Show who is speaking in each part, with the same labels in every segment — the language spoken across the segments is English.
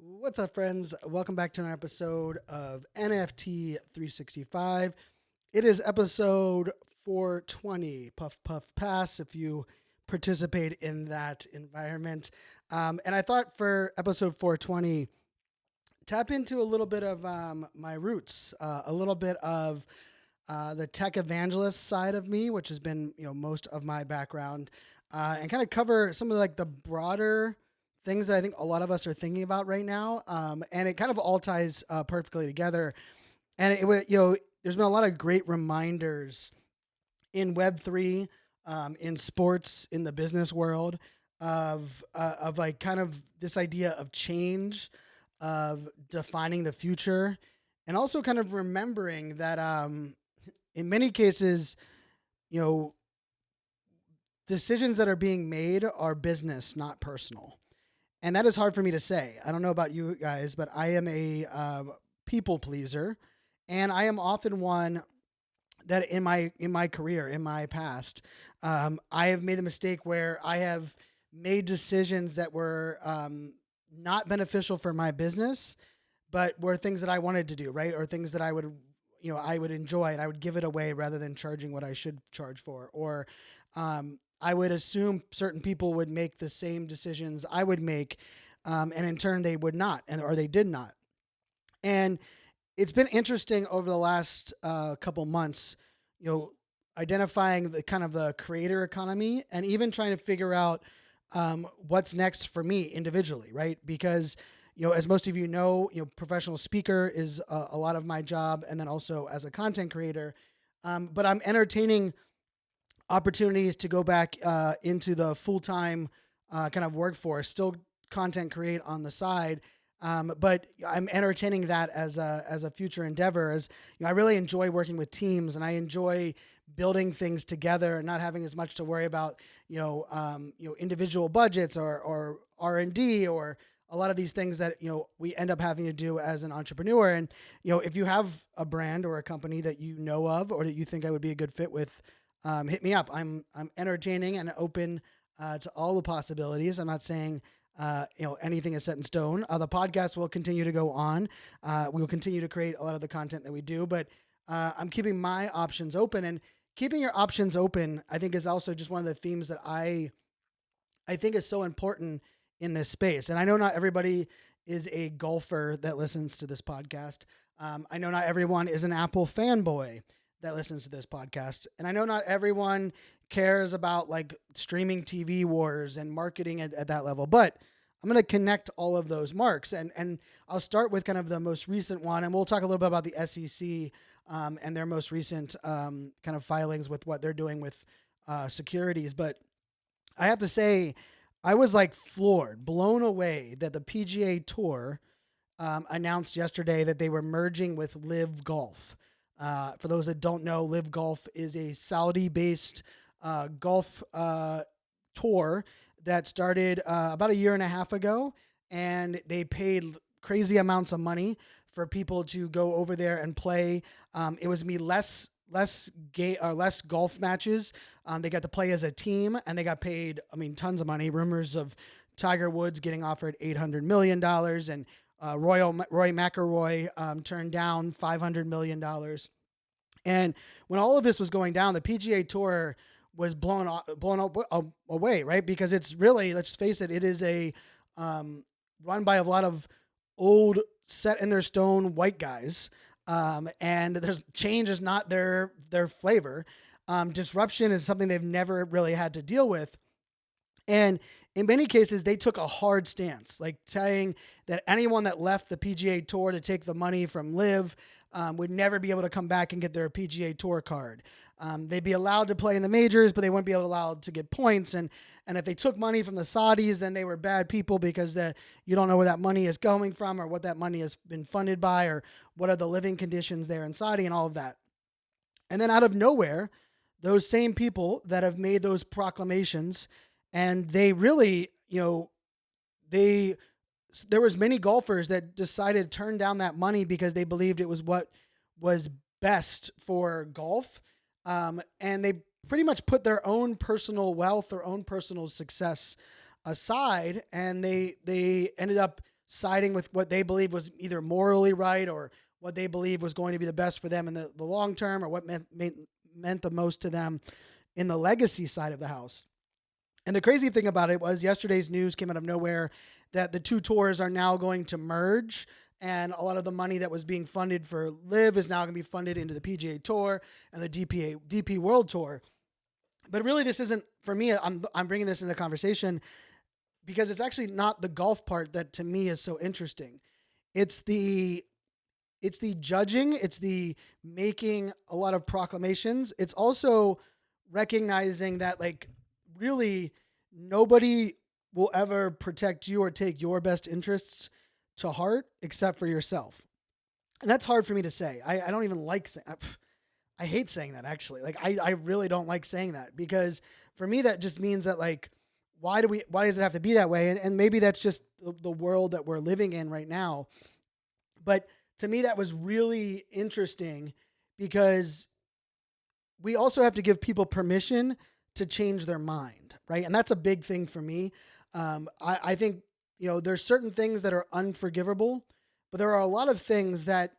Speaker 1: What's up, friends? Welcome back to an episode of NFT 365. It is episode 420, Puff Puff Pass, if you participate in that environment. And I thought for episode 420, tap into a little bit of my roots, a little bit of the tech evangelist side of me, which has been most of my background, and kind of cover some of the broader things that I think a lot of us are thinking about right now. And it kind of all ties perfectly together. And there's been a lot of great reminders in Web3, in sports, in the business world of like kind of this idea of change, of defining the future, and also kind of remembering that in many cases, you know, decisions that are being made are business, not personal. And that is hard for me to say. I don't know about you guys, but I am a people pleaser, and I am often one that in my career, in my past, I have made the mistake where I have made decisions that were not beneficial for my business, but were things that I wanted to do, right, or things that I would enjoy, and I would give it away rather than charging what I should charge for, or I would assume certain people would make the same decisions I would make, and in turn they would not, or they did not. And it's been interesting over the last couple months, identifying the kind of the creator economy, and even trying to figure out what's next for me individually, right? Because as most of you know, professional speaker is a lot of my job, and then also as a content creator. But I'm entertaining opportunities to go back into the full-time kind of workforce, still content create on the side. But I'm entertaining that as a future endeavor. As I really enjoy working with teams, and I enjoy building things together, and not having as much to worry about, individual budgets or R&D, or a lot of these things that we end up having to do as an entrepreneur. And if you have a brand or a company that you know of, or that you think I would be a good fit with, hit me up. I'm entertaining and open to all the possibilities. I'm not saying anything is set in stone. The podcast will continue to go on. We will continue to create a lot of the content that we do, but I'm keeping my options open. And keeping your options open, I think, is also just one of the themes that I think is so important in this space. And I know not everybody is a golfer that listens to this podcast. I know not everyone is an Apple fanboy that listens to this podcast. And I know not everyone cares about like streaming TV wars and marketing at that level, but I'm going to connect all of those marks. And I'll start with kind of the most recent one, and we'll talk a little bit about the SEC and their most recent kind of filings with what they're doing with securities. But I have to say, I was like floored, blown away that the PGA Tour announced yesterday that they were merging with Liv Golf. For those that don't know, Liv Golf is a Saudi-based golf tour that started about a year and a half ago, and they paid crazy amounts of money for people to go over there and play. It was me less golf matches. They got to play as a team, and they got paid, tons of money. Rumors of Tiger Woods getting offered $800 million, and Roy McIlroy turned down $500 million. And when all of this was going down, the PGA Tour was blown away, right? Because it's really, let's face it, it is a run by a lot of old, set in their stone white guys. And there's change is not their flavor. Disruption is something they've never really had to deal with. And in many cases, they took a hard stance, like saying that anyone that left the PGA Tour to take the money from Liv would never be able to come back and get their PGA Tour card. They'd be allowed to play in the majors, but they wouldn't be allowed to get points. And if they took money from the Saudis, then they were bad people, because you don't know where that money is going from, or what that money has been funded by, or what are the living conditions there in Saudi, and all of that. And then out of nowhere, those same people that have made those proclamations, and they really, there was many golfers that decided to turn down that money because they believed it was what was best for golf. And they pretty much put their own personal wealth, their own personal success aside, and they ended up siding with what they believe was either morally right or what they believe was going to be the best for them in the long term, or what meant the most to them in the legacy side of the house. And the crazy thing about it was yesterday's news came out of nowhere that the two tours are now going to merge, and a lot of the money that was being funded for Liv is now going to be funded into the PGA Tour and the DP World Tour. But really, this isn't, for me, I'm bringing this into the conversation because it's actually not the golf part that to me is so interesting. It's the judging, it's the making a lot of proclamations. It's also recognizing that, like, really nobody will ever protect you or take your best interests to heart except for yourself. And that's hard for me to say. I don't even like saying, I hate saying that, actually. Like, I really don't like saying that, because for me, that just means that, like, why does it have to be that way? And maybe that's just the world that we're living in right now. But to me, that was really interesting, because we also have to give people permission to change their mind, right? And that's a big thing for me. I think, there's certain things that are unforgivable, but there are a lot of things that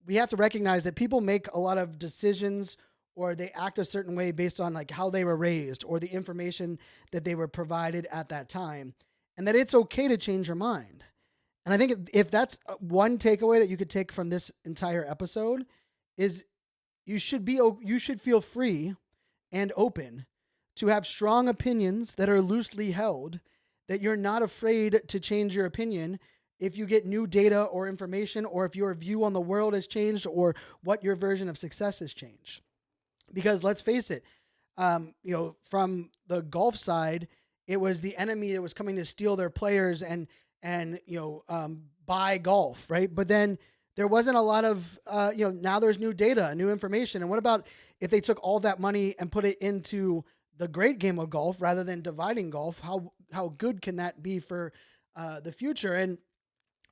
Speaker 1: we have to recognize that people make a lot of decisions, or they act a certain way based on, like, how they were raised or the information that they were provided at that time, and that it's okay to change your mind. And I think if that's one takeaway that you could take from this entire episode, is you should feel free and open to have strong opinions that are loosely held, that you're not afraid to change your opinion if you get new data or information, or if your view on the world has changed, or what your version of success has changed. Because let's face it, from the golf side, it was the enemy that was coming to steal their players and buy golf, right? But then there wasn't a lot of, now there's new data, new information. And what about if they took all that money and put it into the great game of golf rather than dividing golf? How good can that be for the future?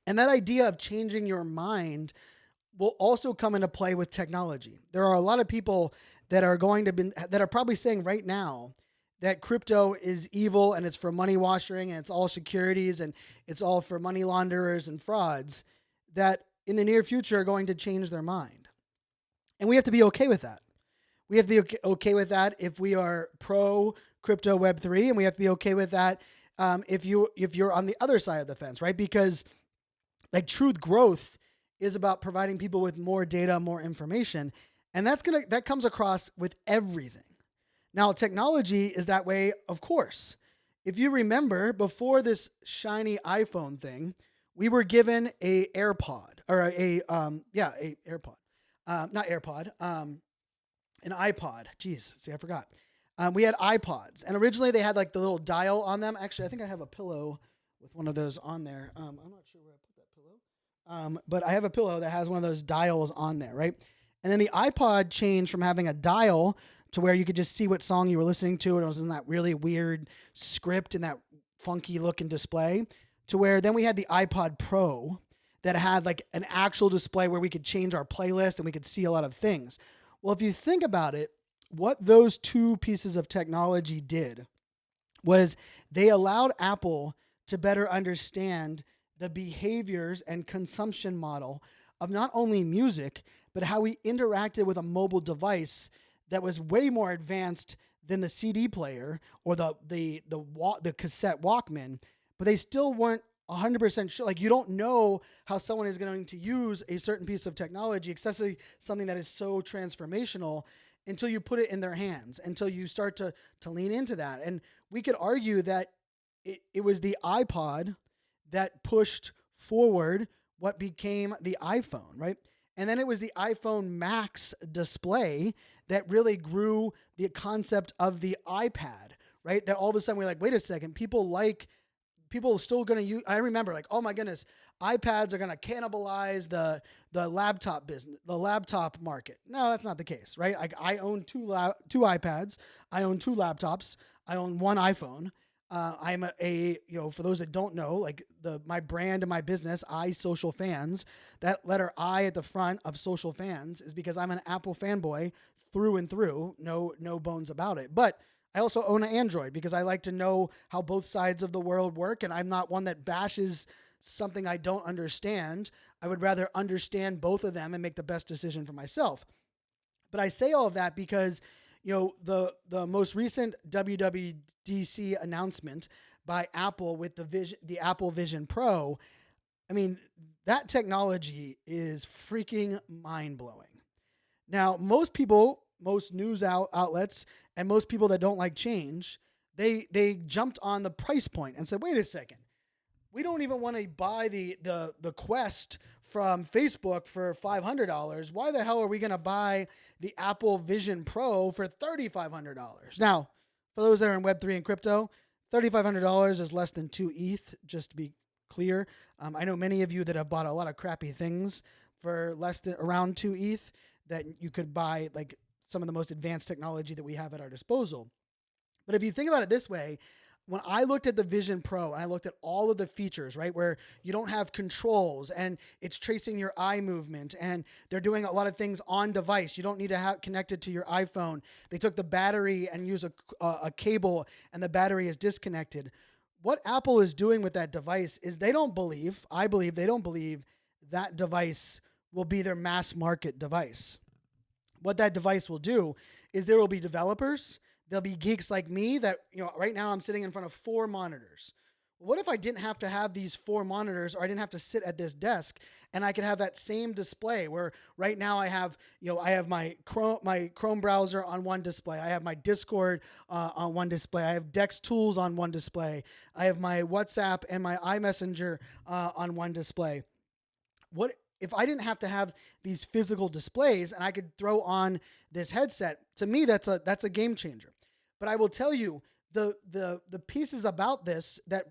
Speaker 1: And that idea of changing your mind will also come into play with technology. There are a lot of people that are probably saying right now that crypto is evil and it's for money washing and it's all securities and it's all for money launderers and frauds, that in the near future are going to change their mind. And we have to be okay with that. We have to be okay with that if we are pro crypto Web3, and we have to be okay with that if you're on the other side of the fence, right? Because, like, truth growth is about providing people with more data, more information. And that comes across with everything. Now, technology is that way, of course. If you remember, before this shiny iPhone thing, we were given a AirPod, or a AirPod, not AirPod, an iPod. Jeez, see, I forgot. We had iPods, and originally they had, like, the little dial on them. Actually, I think I have a pillow with one of those on there. I'm not sure where I put that pillow. But I have a pillow that has one of those dials on there, right? And then the iPod changed from having a dial to where you could just see what song you were listening to, and it was in that really weird script and that funky looking display, to where then we had the iPod Pro that had, like, an actual display where we could change our playlist and we could see a lot of things. Well, if you think about it, what those two pieces of technology did was they allowed Apple to better understand the behaviors and consumption model of not only music, but how we interacted with a mobile device that was way more advanced than the CD player or the cassette Walkman, but they still weren't 100% sure. Like, you don't know how someone is going to use a certain piece of technology, especially something that is so transformational, until you put it in their hands, until you start to lean into that. And we could argue that it was the iPod that pushed forward what became the iPhone, right? And then it was the iPhone Max display that really grew the concept of the iPad, right? That all of a sudden we're like, wait a second, people are still going to use. I remember, like, oh my goodness, iPads are going to cannibalize the laptop business, the laptop market. No, that's not the case, right? I own two iPads. I own two laptops. I own one iPhone. I'm for those that don't know, like, my brand and my business, Social Fans, that letter I at the front of Social Fans is because I'm an Apple fanboy through and through. No bones about it. But I also own an Android because I like to know how both sides of the world work, and I'm not one that bashes something I don't understand. I would rather understand both of them and make the best decision for myself. But I say all of that because, the most recent WWDC announcement by Apple with the Apple Vision Pro, I mean, that technology is freaking mind-blowing. Now, most people, most news outlets, and most people that don't like change, they jumped on the price point and said, wait a second, we don't even want to buy the Quest from Facebook for $500. Why the hell are we going to buy the Apple Vision Pro for $3,500? Now, for those that are in Web3 and crypto, $3,500 is less than 2 ETH, just to be clear. I know many of you that have bought a lot of crappy things for less than around 2 ETH that you could buy like some of the most advanced technology that we have at our disposal. But if you think about it this way, when I looked at the Vision Pro and I looked at all of the features, right, where you don't have controls and it's tracing your eye movement and they're doing a lot of things on device. You don't need to have connected to your iPhone. They took the battery and use a cable and the battery is disconnected. What Apple is doing with that device is I believe they don't believe that device will be their mass market device. What that device will do is there will be developers. There'll be geeks like me that, right now I'm sitting in front of 4 monitors. What if I didn't have to have these 4 monitors, or I didn't have to sit at this desk and I could have that same display where right now I have my Chrome browser on one display. I have my Discord on one display. I have Dex Tools on one display. I have my WhatsApp and my iMessenger on one display. What if I didn't have to have these physical displays and I could throw on this headset? To me, that's a game changer. But I will tell you, the pieces about this that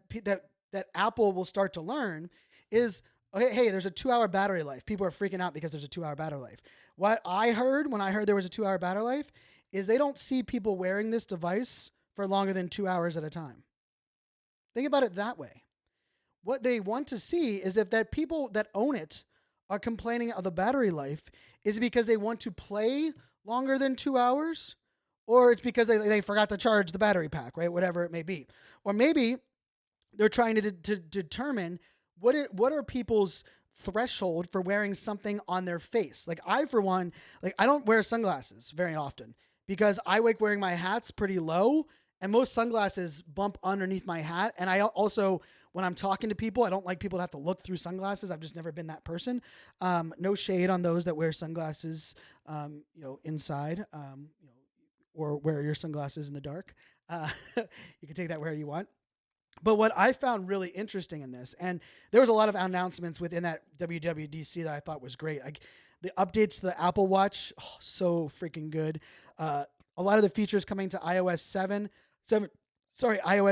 Speaker 1: Apple will start to learn is, okay, hey, there's a 2-hour battery life. People are freaking out because there's a 2-hour battery life. What I heard when I heard there was a 2-hour battery life is they don't see people wearing this device for longer than 2 hours at a time. Think about it that way. What they want to see is if that people that own it are complaining of the battery life, is it because they want to play longer than 2 hours? Or it's because they forgot to charge the battery pack, right? Whatever it may be. Or maybe they're trying to determine what are people's threshold for wearing something on their face. Like I, for one, I don't wear sunglasses very often because I like wearing my hats pretty low, and most sunglasses bump underneath my hat. And I also, when I'm talking to people, I don't like people to have to look through sunglasses. I've just never been that person. No shade on those that wear sunglasses, inside, or wear your sunglasses in the dark. You can take that wherever you want. But what I found really interesting in this, and there was a lot of announcements within that WWDC that I thought was great. Like the updates to the Apple Watch, so freaking good. A lot of the features coming to iOS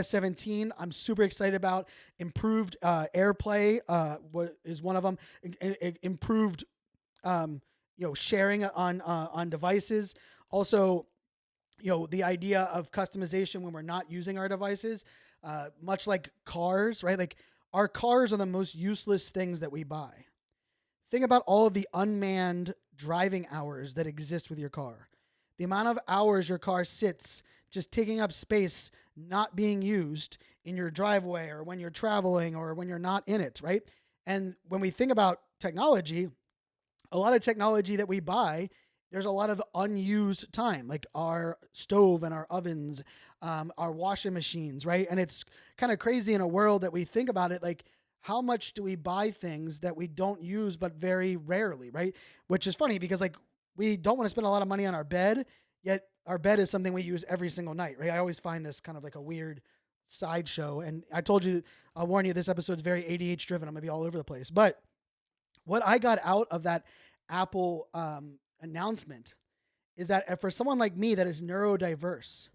Speaker 1: 17. I'm super excited about. Improved AirPlay is one of them. Improved, sharing on devices. Also, the idea of customization when we're not using our devices, much like cars, right? Like our cars are the most useless things that we buy. Think about all of the unmanned driving hours that exist with your car. The amount of hours your car sits just taking up space, not being used in your driveway or when you're traveling or when you're not in it, right? And when we think about technology, a lot of technology that we buy, there's a lot of unused time, like our stove and our ovens, our washing machines, right? And it's kind of crazy in a world that we think about it, like how much do we buy things that we don't use but very rarely, right? Which is funny because like we don't want to spend a lot of money on our bed, yet our bed is something we use every single night, right? I always find this kind of like a weird sideshow. And I told you, I'll warn you, this episode's very ADHD-driven. I'm going to be all over the place. But what I got out of that Apple announcement is that for someone like me that is neurodiverse,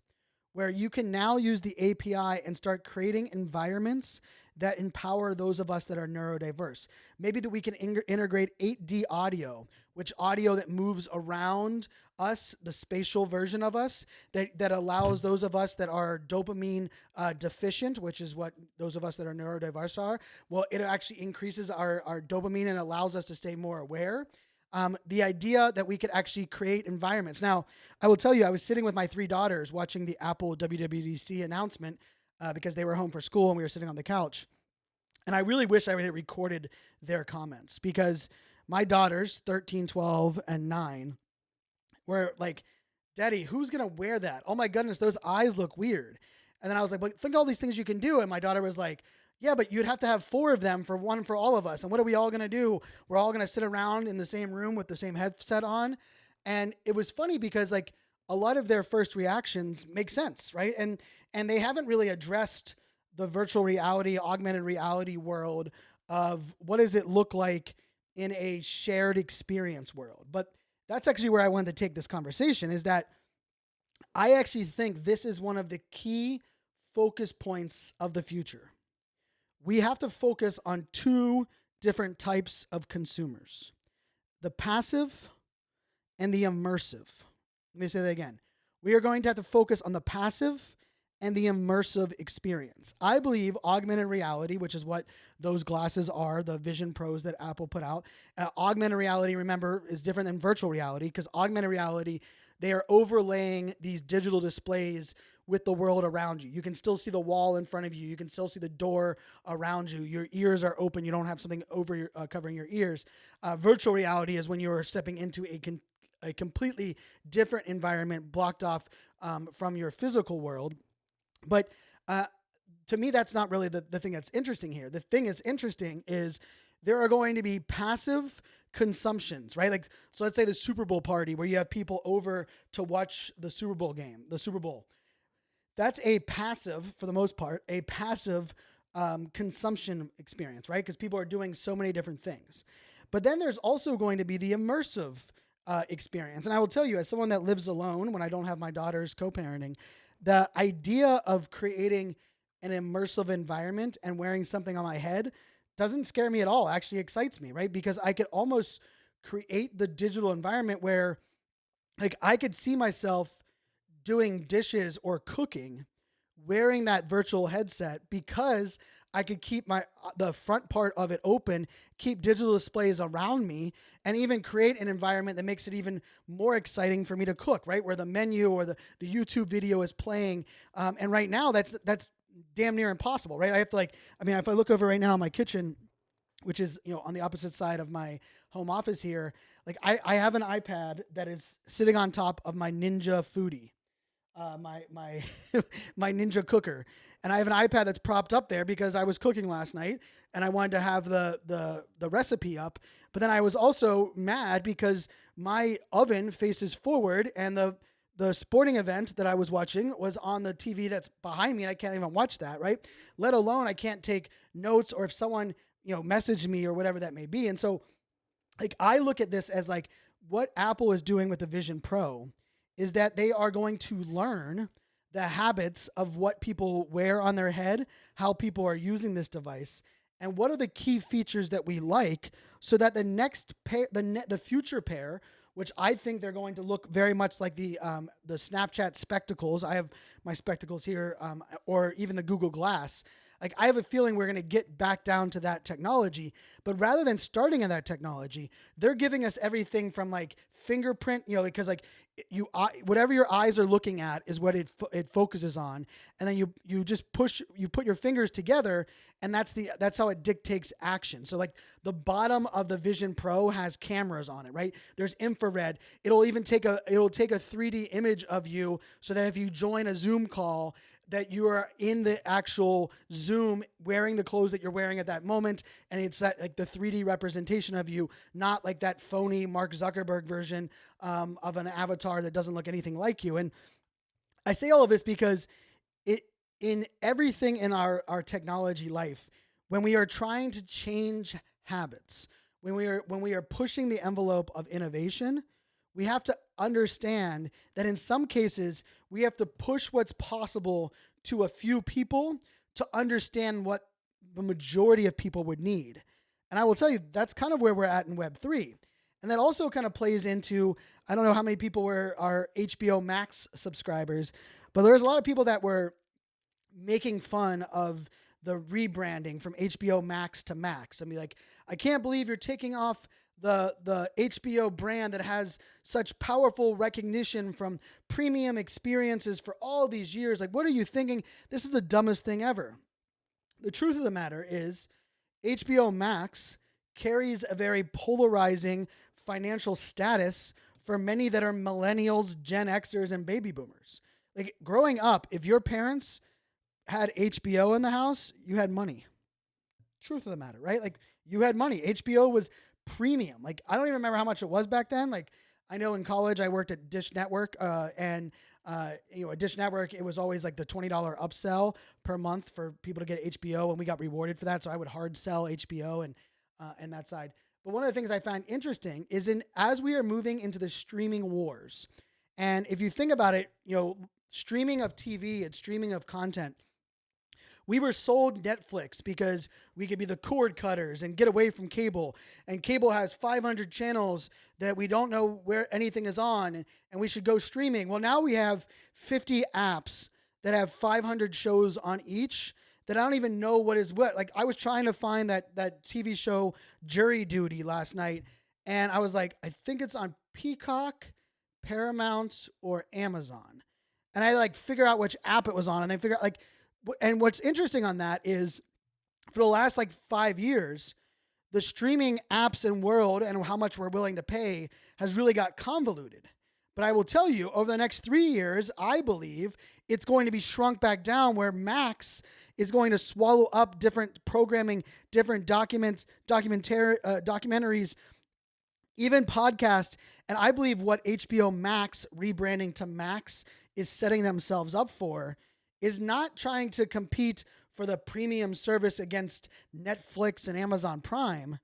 Speaker 1: where you can now use the API and start creating environments that empower those of us that are neurodiverse. Maybe that we can integrate 8D audio, which audio that moves around us, the spatial version of us, that allows those of us that are dopamine deficient, which is what those of us that are neurodiverse are. Well, it actually increases our dopamine and allows us to stay more aware. The idea that we could actually create environments. Now, I will tell you, I was sitting with my 3 daughters watching the Apple WWDC announcement because they were home for school and we were sitting on the couch. And I really wish I had recorded their comments, because my daughters, 13, 12, and 9, were like, Daddy, who's going to wear that? Oh my goodness, those eyes look weird. And then I was like, but think of all these things you can do. And my daughter was like, yeah, but you'd have to have 4 of them for one for all of us. And what are we all going to do? We're all going to sit around in the same room with the same headset on. And it was funny because like a lot of their first reactions make sense, right? And they haven't really addressed the virtual reality, augmented reality world of what does it look like in a shared experience world. But that's actually where I wanted to take this conversation, is that I actually think this is one of the key focus points of the future. We have to focus on 2 different types of consumers: the passive and the immersive. Let me say that again. We are going to have to focus on the passive and the immersive experience. I believe augmented reality, which is what those glasses are, the Vision Pros that Apple put out. Augmented reality, remember, is different than virtual reality, because augmented reality, they are overlaying these digital displays with the world around you. You can still see the wall in front of you. You can still see the door around you. Your ears are open. You don't have something over your, covering your ears. Virtual reality is when you are stepping into a completely different environment, blocked off from your physical world. But to me, that's not really the thing that's interesting here. The thing that's interesting is there are going to be passive consumptions, right? Like, so let's say the Super Bowl party where you have people over to watch the Super Bowl game, the Super Bowl. That's a passive, for the most part, a passive consumption experience, right? Because people are doing so many different things. But then there's also going to be the immersive experience. And I will tell you, as someone that lives alone when I don't have my daughters co-parenting, the idea of creating an immersive environment and wearing something on my head doesn't scare me at all. It actually excites me, right? Because I could almost create the digital environment where, like, I could see myself doing dishes or cooking wearing that virtual headset, because I could keep the front part of it open, keep digital displays around me, and even create an environment that makes it even more exciting for me to cook, right? Where the menu or the YouTube video is playing. And right now that's damn near impossible, right? I have to if I look over right now in my kitchen, which is, on the opposite side of my home office here, like I have an iPad that is sitting on top of my Ninja Foodie. My my Ninja cooker, and I have an iPad that's propped up there because I was cooking last night and I wanted to have the recipe up. But then I was also mad because my oven faces forward, and the sporting event that I was watching was on the TV that's behind me, and I can't even watch that, right? Let alone I can't take notes, or if someone messaged me or whatever that may be. And so, like, I look at this as like what Apple is doing with the Vision Pro is that they are going to learn the habits of what people wear on their head, how people are using this device, and what are the key features that we like, so that the next pair, the future pair, which I think they're going to look very much like the Snapchat spectacles. I have my spectacles here, or even the Google Glass. Like, I have a feeling we're going to get back down to that technology, but rather than starting in that technology, they're giving us everything from like fingerprint, because like whatever your eyes are looking at is what it focuses on, and then you just put your fingers together, and that's how it dictates action. So like the bottom of the Vision Pro has cameras on it, right? There's infrared. It'll even take a 3D image of you, so that if you join a Zoom call, that you are in the actual Zoom wearing the clothes that you're wearing at that moment. And it's that like the 3D representation of you, not like that phony Mark Zuckerberg version of an avatar that doesn't look anything like you. And I say all of this because in everything in our technology life, when we are trying to change habits, when we are pushing the envelope of innovation, we have to understand that in some cases, we have to push what's possible to a few people to understand what the majority of people would need. And I will tell you, that's kind of where we're at in Web3. And that also kind of plays into, I don't know how many people are HBO Max subscribers, but there's a lot of people that were making fun of the rebranding from HBO Max to Max. I mean, like, I can't believe you're taking off the HBO brand that has such powerful recognition from premium experiences for all these years. Like, what are you thinking? This is the dumbest thing ever. The truth of the matter is HBO Max carries a very polarizing financial status for many that are millennials, Gen Xers, and baby boomers. Like growing up, if your parents had HBO in the house, you had money. Truth of the matter, right? Like you had money. HBO was premium. Like I don't even remember how much it was back then. Like I know in college I worked at Dish Network, and at Dish Network it was always like the $20 upsell per month for people to get HBO, and we got rewarded for that. So I would hard sell HBO and that side. But one of the things I find interesting is as we are moving into the streaming wars, and if you think about it, streaming of TV and streaming of content. We were sold Netflix because we could be the cord cutters and get away from cable. And cable has 500 channels that we don't know where anything is on, and we should go streaming. Well, now we have 50 apps that have 500 shows on each that I don't even know what is what. Like I was trying to find that TV show Jury Duty last night, and I was like, I think it's on Peacock, Paramount, or Amazon. And I like figure out which app it was on, and then figure out like. And what's interesting on that is for the last like 5 years, the streaming apps and world and how much we're willing to pay has really got convoluted. But I will tell you, over the next 3 years, I believe it's going to be shrunk back down where Max is going to swallow up different programming, different documentaries, even podcasts. And I believe what HBO Max rebranding to Max is setting themselves up for is not trying to compete for the premium service against Netflix and Amazon Prime,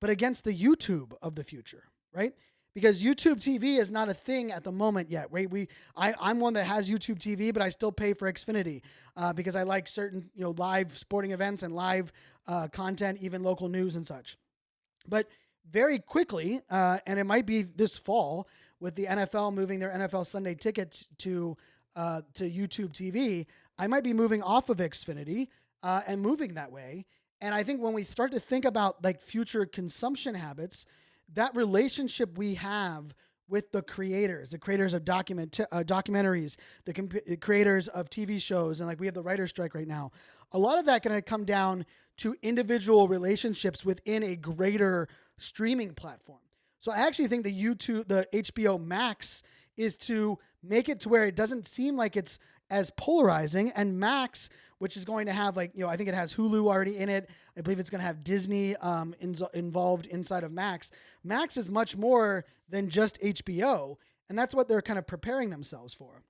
Speaker 1: but against the YouTube of the future, right? Because YouTube TV is not a thing at the moment yet, right? I'm one that has YouTube TV, but I still pay for Xfinity because I like certain live sporting events and live content, even local news and such. But very quickly, and it might be this fall, with the NFL moving their NFL Sunday tickets to YouTube TV, I might be moving off of Xfinity and moving that way. And I think when we start to think about like future consumption habits, that relationship we have with the creators of documentaries, the creators of TV shows, and like we have the writer's strike right now, a lot of that going to come down to individual relationships within a greater streaming platform. So I actually think the HBO Max is to make it to where it doesn't seem like it's as polarizing, and Max, which is going to have I think it has Hulu already in it. I believe it's going to have Disney involved inside of Max. Max is much more than just HBO, and that's what they're kind of preparing themselves for.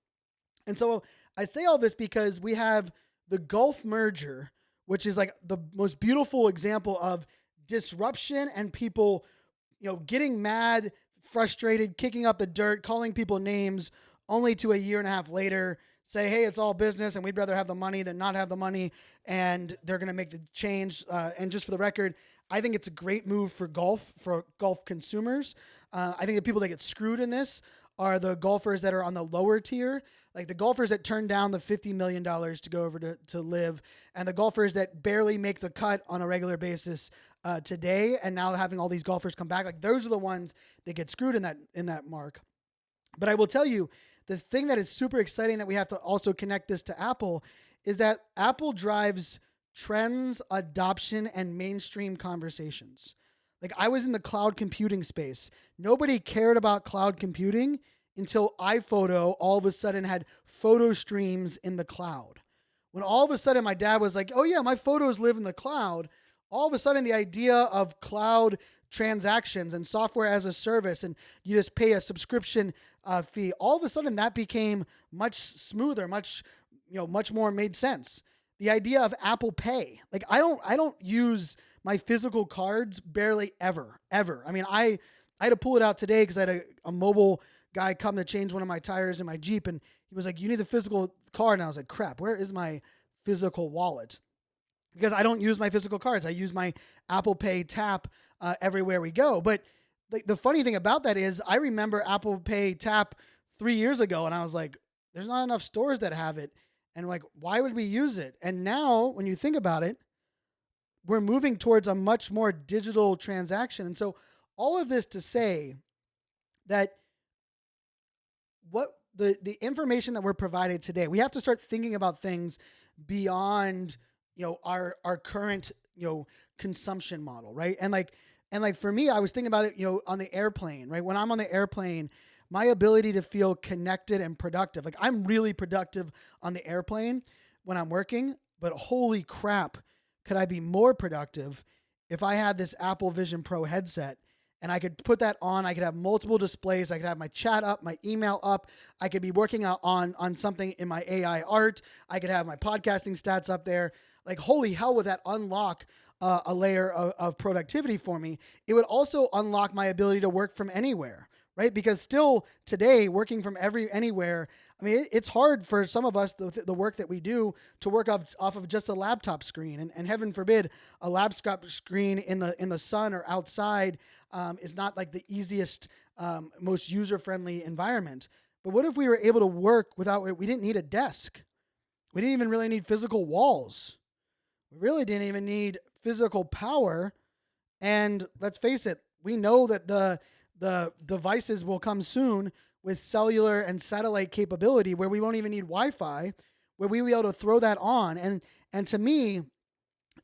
Speaker 1: And so I say all this because we have the Golf Merger, which is like the most beautiful example of disruption and people, getting mad, frustrated, kicking up the dirt, calling people names, only to a year and a half later say, hey, it's all business and we'd rather have the money than not have the money, and they're going to make the change. And just for the record, I think it's a great move for golf consumers. I think the people that get screwed in this are the golfers that are on the lower tier, like the golfers that turn down the $50 million to go over to Liv, and the golfers that barely make the cut on a regular basis today, and now having all these golfers come back. Like those are the ones that get screwed in that mark. But I will tell you, the thing that is super exciting that we have to also connect this to Apple is that Apple drives trends, adoption, and mainstream conversations. Like I was in the cloud computing space. Nobody cared about cloud computing until iPhoto all of a sudden had photo streams in the cloud. When all of a sudden my dad was like, oh yeah, my photos live in the cloud, all of a sudden the idea of cloud transactions and software as a service, and you just pay a subscription fee, all of a sudden that became much smoother, much more made sense. The idea of Apple Pay, like I don't use my physical cards barely ever. I mean, I had to pull it out today because I had a mobile guy come to change one of my tires in my Jeep, and he was like, you need the physical card. And I was like, crap, where is my physical wallet? Because I don't use my physical cards. I use my Apple Pay tap everywhere we go. But the funny thing about that is I remember Apple Pay tap 3 years ago, and I was like, there's not enough stores that have it. And like, why would we use it? And now when you think about it, we're moving towards a much more digital transaction. And so all of this to say that what the information that we're provided today, we have to start thinking about things beyond our current consumption model, right? And for me, I was thinking about it, on the airplane, right? When I'm on the airplane, my ability to feel connected and productive, like I'm really productive on the airplane when I'm working, but holy crap, could I be more productive if I had this Apple Vision Pro headset and I could put that on? I could have multiple displays. I could have my chat up, my email up. I could be working on something in my AI art. I could have my podcasting stats up there. Like, holy hell, would that unlock a layer of productivity for me? It would also unlock my ability to work from anywhere, right? Because still today, working from anywhere, I mean, it's hard for some of us, the work that we do, to work off of just a laptop screen. And heaven forbid, a laptop screen in the sun or outside is not like the easiest, most user-friendly environment. But what if we were able to work without it? We didn't need a desk. We didn't even really need physical walls. We really didn't even need physical power. And let's face it, we know that the devices will come soon with cellular and satellite capability where we won't even need Wi-Fi, where we will be able to throw that on. And to me,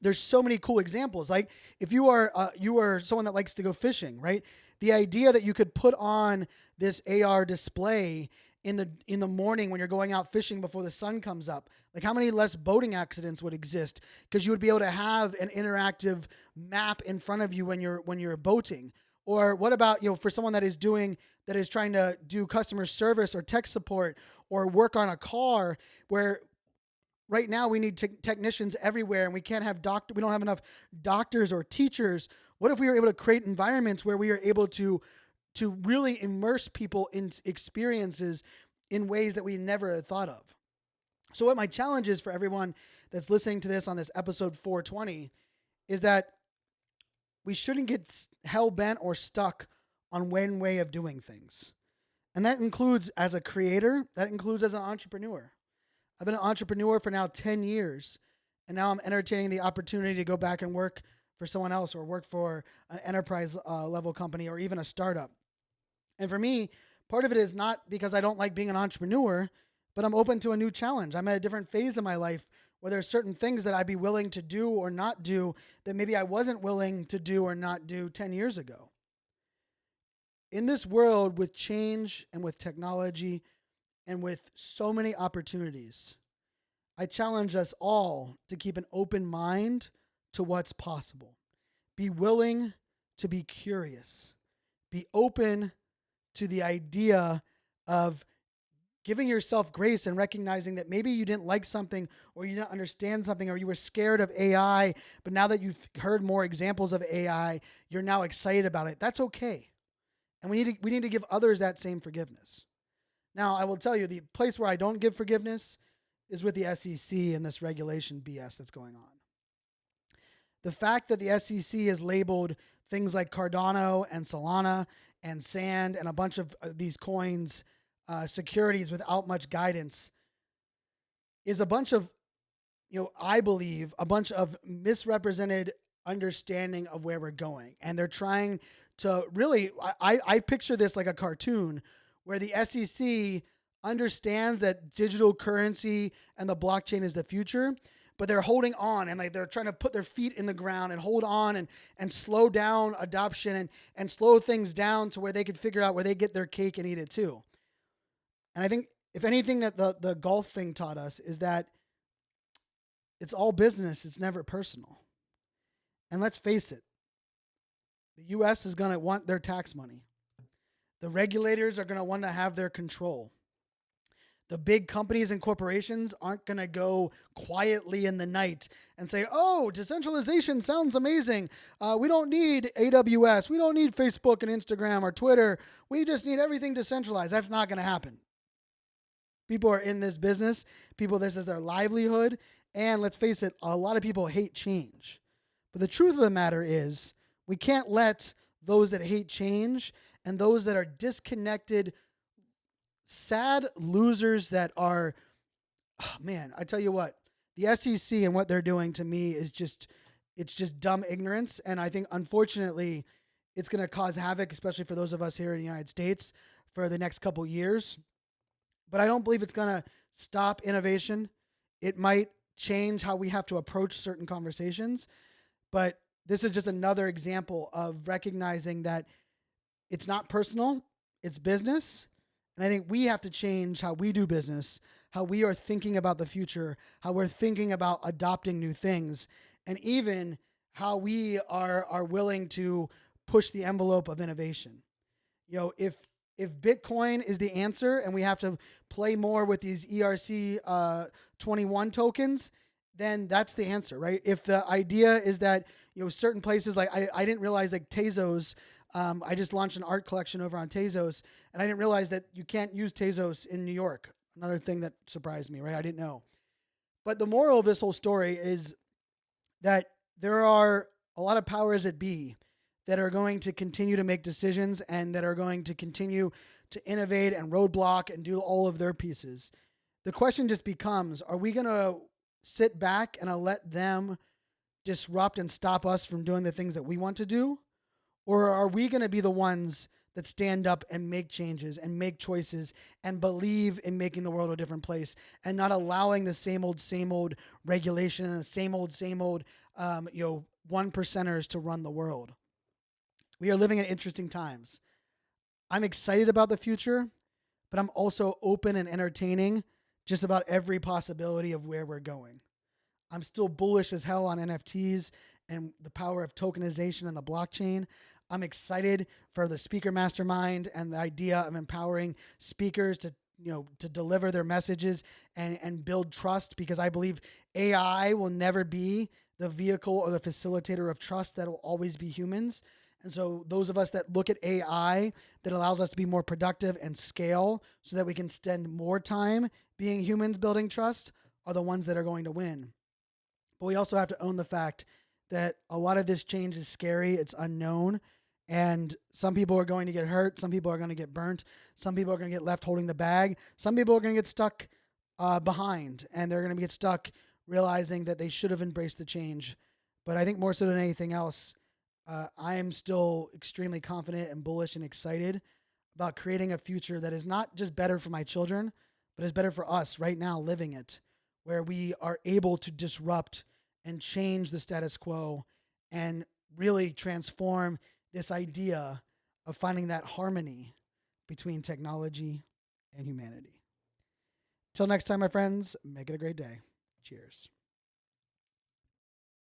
Speaker 1: there's so many cool examples. Like if you are someone that likes to go fishing, right? The idea that you could put on this AR display in the morning when you're going out fishing before the sun comes up, like how many less boating accidents would exist because you would be able to have an interactive map in front of you when you're boating. Or what about, for someone that is trying to do customer service or tech support or work on a car, where right now we need technicians everywhere and we don't have enough doctors or teachers. What if we were able to create environments where we are able to really immerse people in experiences in ways that we never had thought of? So what my challenge is for everyone that's listening to this on this episode 420 is that we shouldn't get hell-bent or stuck on one way of doing things. And that includes as a creator, that includes as an entrepreneur. I've been an entrepreneur for now 10 years, and now I'm entertaining the opportunity to go back and work for someone else or work for an enterprise level company or even a startup. And for me, part of it is not because I don't like being an entrepreneur, but I'm open to a new challenge. I'm at a different phase in my life where there's certain things that I'd be willing to do or not do that maybe I wasn't willing to do or not do 10 years ago. In this world with change and with technology and with so many opportunities, I challenge us all to keep an open mind to what's possible. Be willing to be curious. Be open to the idea of giving yourself grace and recognizing that maybe you didn't like something or you didn't understand something or you were scared of AI, but now that you've heard more examples of AI, you're now excited about it. That's okay. And we need to give others that same forgiveness. Now, I will tell you, the place where I don't give forgiveness is with the SEC and this regulation BS that's going on. The fact that the SEC has labeled things like Cardano and Solana and Sand and a bunch of these coins securities without much guidance is a bunch of, I believe, a bunch of misrepresented understanding of where we're going. And they're trying to really, I picture this like a cartoon where the SEC understands that digital currency and the blockchain is the future, but they're holding on and they're trying to put their feet in the ground and hold on and slow down adoption and slow things down to where they could figure out where they get their cake and eat it too. And I think if anything that the golf thing taught us is that it's all business. It's never personal. And let's face it, the U.S. is going to want their tax money. The regulators are going to want to have their control. The big companies and corporations aren't going to go quietly in the night and say, oh, decentralization sounds amazing. We don't need AWS. We don't need Facebook and Instagram or Twitter. We just need everything decentralized. That's not going to happen. People are in this business. This is their livelihood. And let's face it, a lot of people hate change. But the truth of the matter is we can't let those that hate change and those that are disconnected, sad losers that are, oh man, I tell you what, the SEC and what they're doing to me is it's just dumb ignorance. And I think, unfortunately, it's going to cause havoc, especially for those of us here in the United States for the next couple years. But I don't believe it's going to stop innovation. It might change how we have to approach certain conversations. But this is just another example of recognizing that it's not personal, it's business. And I think we have to change how we do business, how we are thinking about the future, how we're thinking about adopting new things, and even how we are willing to push the envelope of innovation. If Bitcoin is the answer and we have to play more with these ERC 21 tokens, then that's the answer, right? If the idea is that certain places, like I didn't realize, like Tezos, I just launched an art collection over on Tezos, and I didn't realize that you can't use Tezos in New York. Another thing that surprised me, right? I didn't know. But the moral of this whole story is that there are a lot of powers that be that are going to continue to make decisions and that are going to continue to innovate and roadblock and do all of their pieces. The question just becomes, are we going to sit back and let them disrupt and stop us from doing the things that we want to do? Or are we going to be the ones that stand up and make changes and make choices and believe in making the world a different place and not allowing the same old regulation and the same old, one percenters to run the world? We are living in interesting times. I'm excited about the future, but I'm also open and entertaining just about every possibility of where we're going. I'm still bullish as hell on NFTs and the power of tokenization and the blockchain. I'm excited for the speaker mastermind and the idea of empowering speakers to deliver their messages and build trust, because I believe AI will never be the vehicle or the facilitator of trust. That will always be humans. And so those of us that look at AI that allows us to be more productive and scale so that we can spend more time being humans building trust are the ones that are going to win. But we also have to own the fact that a lot of this change is scary. It's unknown. And some people are going to get hurt. Some people are going to get burnt. Some people are going to get left holding the bag. Some people are going to get stuck behind. And they're going to get stuck realizing that they should have embraced the change. But I think more so than anything else, I am still extremely confident and bullish and excited about creating a future that is not just better for my children, but is better for us right now living it, where we are able to disrupt and change the status quo and really transform this idea of finding that harmony between technology and humanity. Till next time, my friends, make it a great day. Cheers.